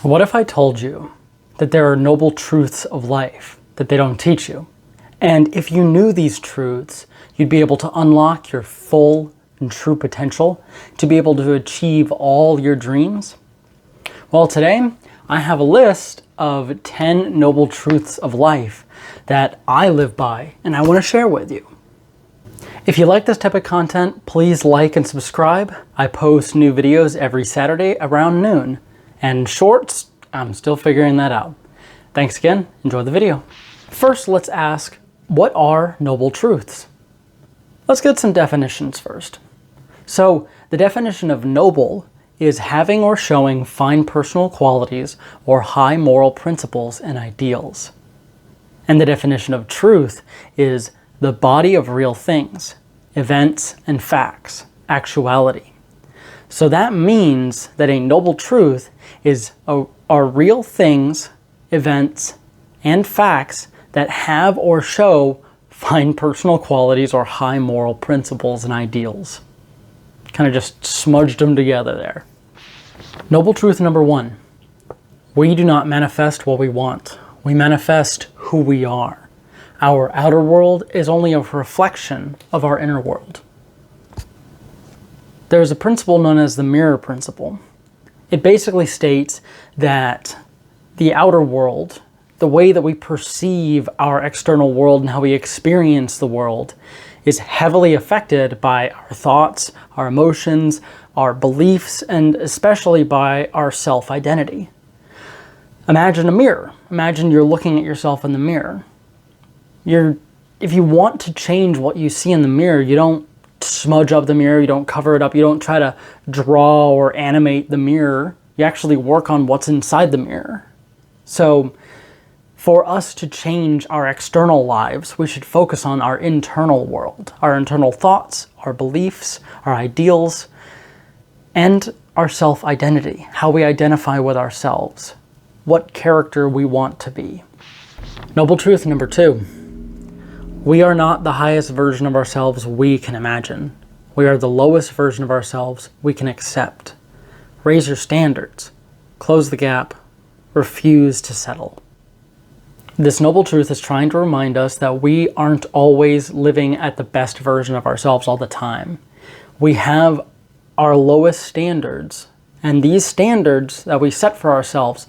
What if I told you that there are noble truths of life that they don't teach you? And if you knew these truths, you'd be able to unlock your full and true potential to be able to achieve all your dreams? Well, today I have a list of 10 noble truths of life that I live by and I want to share with you. If you like this type of content, please like and subscribe. I post new videos every Saturday around noon. And shorts, I'm still figuring that out. Thanks again, enjoy the video. First, let's ask, what are noble truths? Let's get some definitions first. So, the definition of noble is having or showing fine personal qualities or high moral principles and ideals. And the definition of truth is the body of real things, events and facts, actuality. So that means that a noble truth are real things, events, and facts that have or show fine personal qualities or high moral principles and ideals. Kind of just smudged them together there. Noble truth number 1. We do not manifest what we want. We manifest who we are. Our outer world is only a reflection of our inner world. There's a principle known as the mirror principle. It basically states that the outer world, the way that we perceive our external world and how we experience the world, is heavily affected by our thoughts, our emotions, our beliefs, and especially by our self-identity. Imagine a mirror. Imagine you're looking at yourself in the mirror. If you want to change what you see in the mirror, you don't smudge up the mirror, you don't cover it up, you don't try to draw or animate the mirror. You actually work on what's inside the mirror. So for us to change our external lives, we should focus on our internal world, our internal thoughts, our beliefs, our ideals, and our self-identity, how we identify with ourselves, what character we want to be. Noble truth number 2. We are not the highest version of ourselves we can imagine. We are the lowest version of ourselves we can accept. Raise your standards. Close the gap. Refuse to settle. This noble truth is trying to remind us that we aren't always living at the best version of ourselves all the time. We have our lowest standards, and these standards that we set for ourselves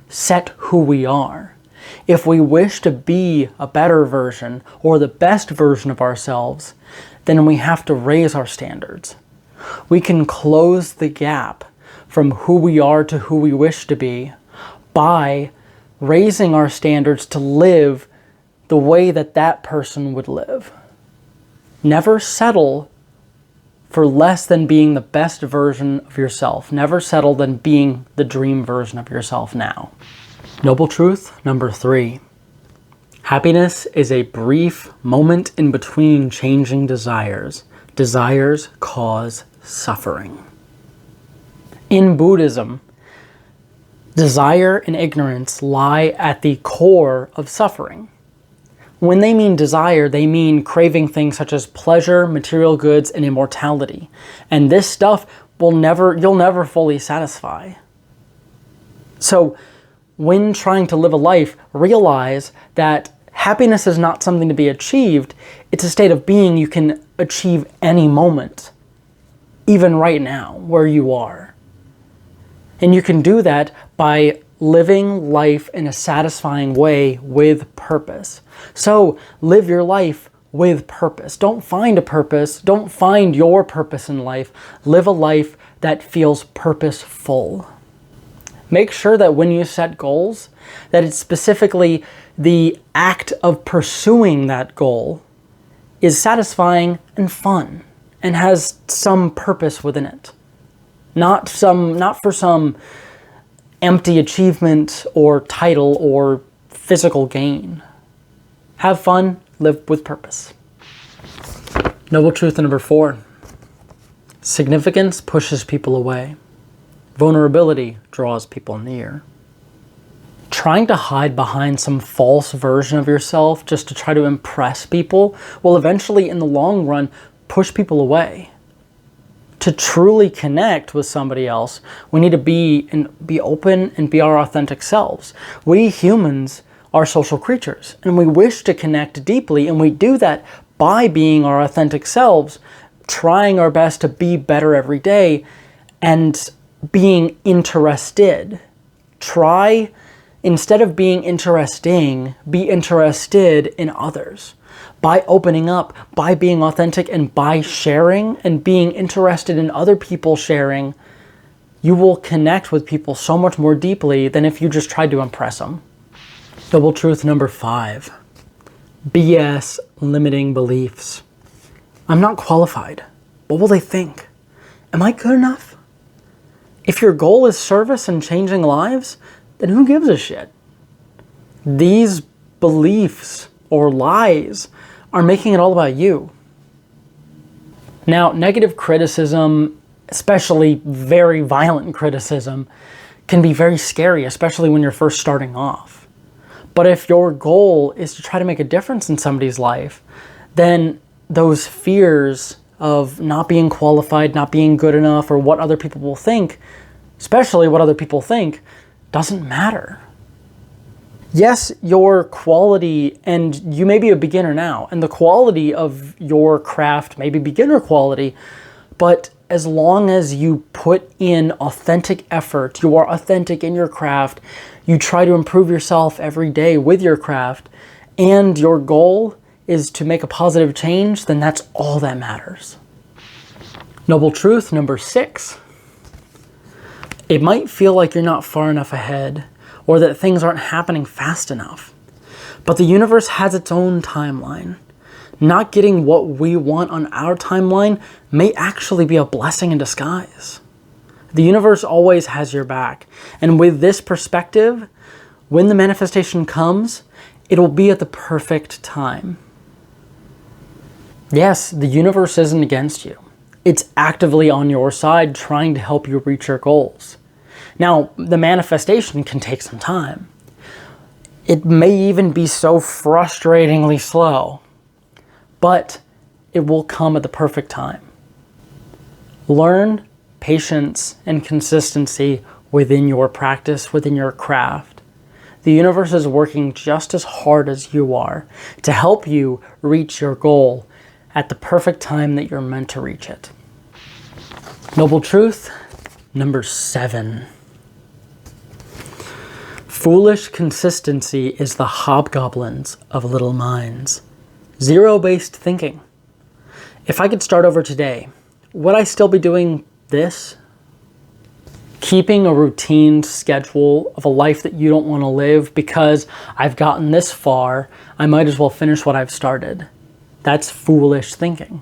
set who we are. If we wish to be a better version or the best version of ourselves, then we have to raise our standards. We can close the gap from who we are to who we wish to be by raising our standards to live the way that that person would live. Never settle for less than being the best version of yourself. Never settle than being the dream version of yourself now. Noble truth number 3. Happiness is a brief moment in between changing desires. Desires cause suffering. In Buddhism, desire and ignorance lie at the core of suffering. When they mean desire, they mean craving things such as pleasure, material goods, and immortality. And this stuff you'll never fully satisfy. So, when trying to live a life, realize that happiness is not something to be achieved. It's a state of being you can achieve any moment, even right now, where you are. And you can do that by living life in a satisfying way with purpose. So live your life with purpose. Don't find a purpose. Don't find your purpose in life. Live a life that feels purposeful. Make sure that when you set goals, that it's specifically the act of pursuing that goal is satisfying and fun and has some purpose within it. Not for some empty achievement or title or physical gain. Have fun, live with purpose. Noble truth number 4. Significance pushes people away. Vulnerability draws people near. Trying to hide behind some false version of yourself just to try to impress people will eventually, in the long run, push people away. To To truly connect with somebody else, we need to be open and be our authentic selves. We humans are social creatures, and we wish to connect deeply, and we do that by being our authentic selves, trying our best to be better every day, and being interested. Try, instead of being interesting, be interested in others. By opening up, by being authentic, and by sharing and being interested in other people sharing, you will connect with people so much more deeply than if you just tried to impress them. Double truth number 5. BS limiting beliefs. I'm not qualified. What will they think? Am I good enough? If your goal is service and changing lives, then who gives a shit? These beliefs or lies are making it all about you. Now, negative criticism, especially very violent criticism, can be very scary, especially when you're first starting off. But if your goal is to try to make a difference in somebody's life, then those fears of not being qualified, not being good enough, or what other people will think, especially what other people think, doesn't matter. Yes, your quality, and you may be a beginner now, and the quality of your craft may be beginner quality, but as long as you put in authentic effort, you are authentic in your craft, you try to improve yourself every day with your craft, and your goal is to make a positive change, then that's all that matters. Noble truth number 6. It might feel like you're not far enough ahead, or that things aren't happening fast enough. But the universe has its own timeline. Not getting what we want on our timeline may actually be a blessing in disguise. The universe always has your back. And with this perspective, when the manifestation comes, it will be at the perfect time. Yes, the universe isn't against you. It's actively on your side trying to help you reach your goals. Now, the manifestation can take some time. It may even be so frustratingly slow, but it will come at the perfect time. Learn patience and consistency within your practice, within your craft. The universe is working just as hard as you are to help you reach your goal at the perfect time that you're meant to reach it. Noble truth number 7. Foolish consistency is the hobgoblins of little minds. Zero-based thinking. If I could start over today, would I still be doing this? Keeping a routine schedule of a life that you don't want to live because I've gotten this far, I might as well finish what I've started. That's foolish thinking.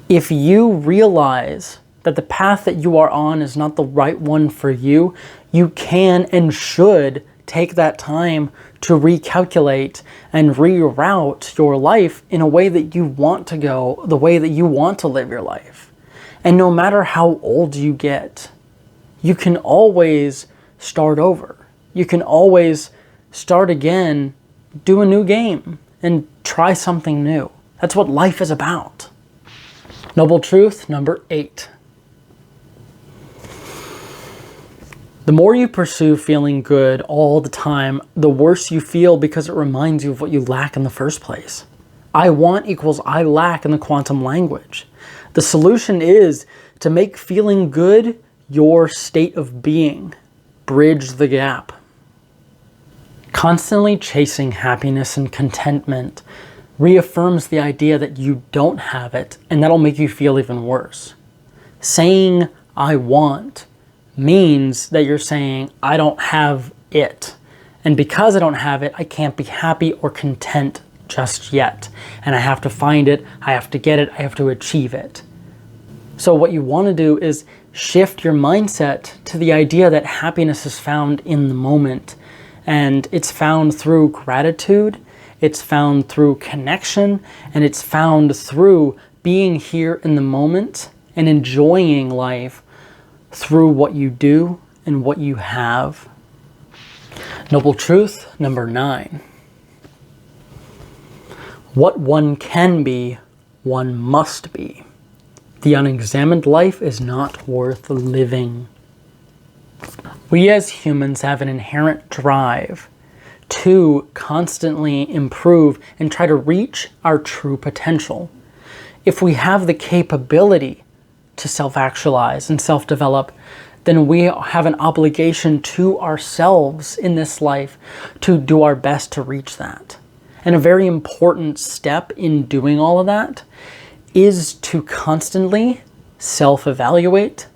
If you realize that the path that you are on is not the right one for you, you can and should take that time to recalculate and reroute your life in a way that you want to go, the way that you want to live your life. And no matter how old you get, you can always start over. You can always start again, do a new game, and try something new. That's what life is about. Noble truth number 8. The more you pursue feeling good all the time, the worse you feel because it reminds you of what you lack in the first place. I want equals I lack in the quantum language. The solution is to make feeling good your state of being. Bridge the gap. Constantly chasing happiness and contentment reaffirms the idea that you don't have it, and that'll make you feel even worse. Saying I want means that you're saying, I don't have it. And because I don't have it, I can't be happy or content just yet. And I have to find it, I have to get it, I have to achieve it. So what you want to do is shift your mindset to the idea that happiness is found in the moment. And it's found through gratitude, it's found through connection, and it's found through being here in the moment and enjoying life through what you do and what you have. Noble truth number 9. What one can be, one must be. The unexamined life is not worth living. We as humans have an inherent drive to constantly improve and try to reach our true potential. If we have the capability to self-actualize and self-develop, then we have an obligation to ourselves in this life to do our best to reach that. And a very important step in doing all of that is to constantly self-evaluate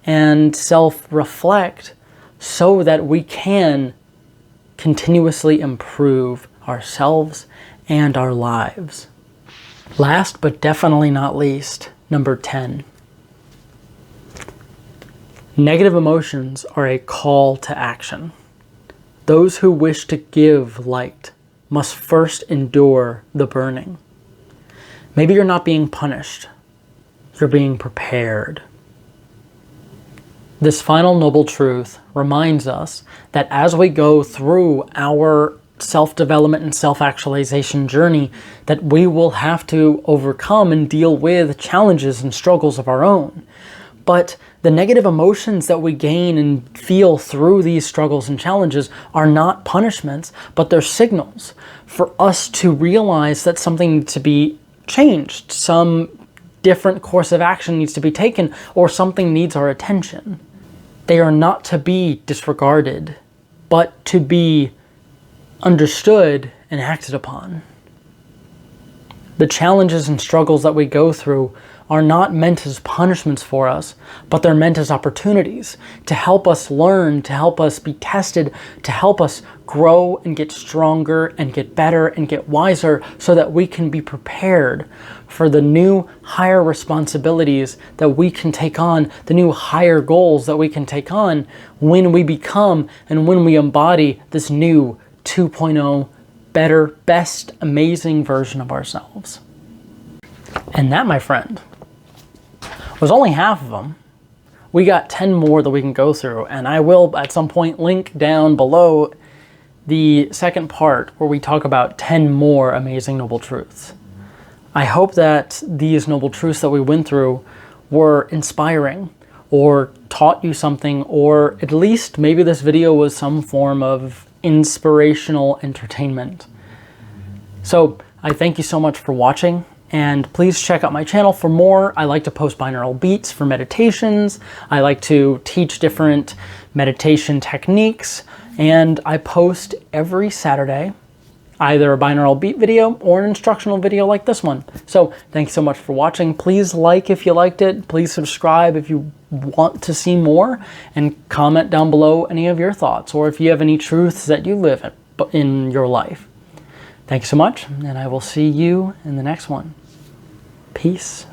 and self-reflect so that we can continuously improve ourselves and our lives. Last but definitely not least, number 10. Negative emotions are a call to action. Those who wish to give light must first endure the burning. Maybe you're not being punished. You're being prepared. This final noble truth reminds us that as we go through our self-development and self-actualization journey, that we will have to overcome and deal with challenges and struggles of our own. But the negative emotions that we gain and feel through these struggles and challenges are not punishments, but they're signals for us to realize that something needs to be changed, some different course of action needs to be taken, or something needs our attention. They are not to be disregarded, but to be understood and acted upon. The challenges and struggles that we go through are not meant as punishments for us, but they're meant as opportunities to help us learn, to help us be tested, to help us grow and get stronger and get better and get wiser so that we can be prepared for the new higher responsibilities that we can take on, the new higher goals that we can take on when we become and when we embody this new 2.0 better, best, amazing version of ourselves. And that, my friend, was only half of them. We got 10 more that we can go through, and I will at some point link down below the second part where we talk about 10 more amazing noble truths. I hope that these noble truths that we went through were inspiring or taught you something, or at least maybe this video was some form of inspirational entertainment. So I thank you so much for watching. And please check out my channel for more. I like to post binaural beats for meditations. I like to teach different meditation techniques. And I post every Saturday, either a binaural beat video or an instructional video like this one. So thanks so much for watching. Please like if you liked it. Please subscribe if you want to see more. And comment down below any of your thoughts, or if you have any truths that you live in your life. Thank you so much, and I will see you in the next one. Peace.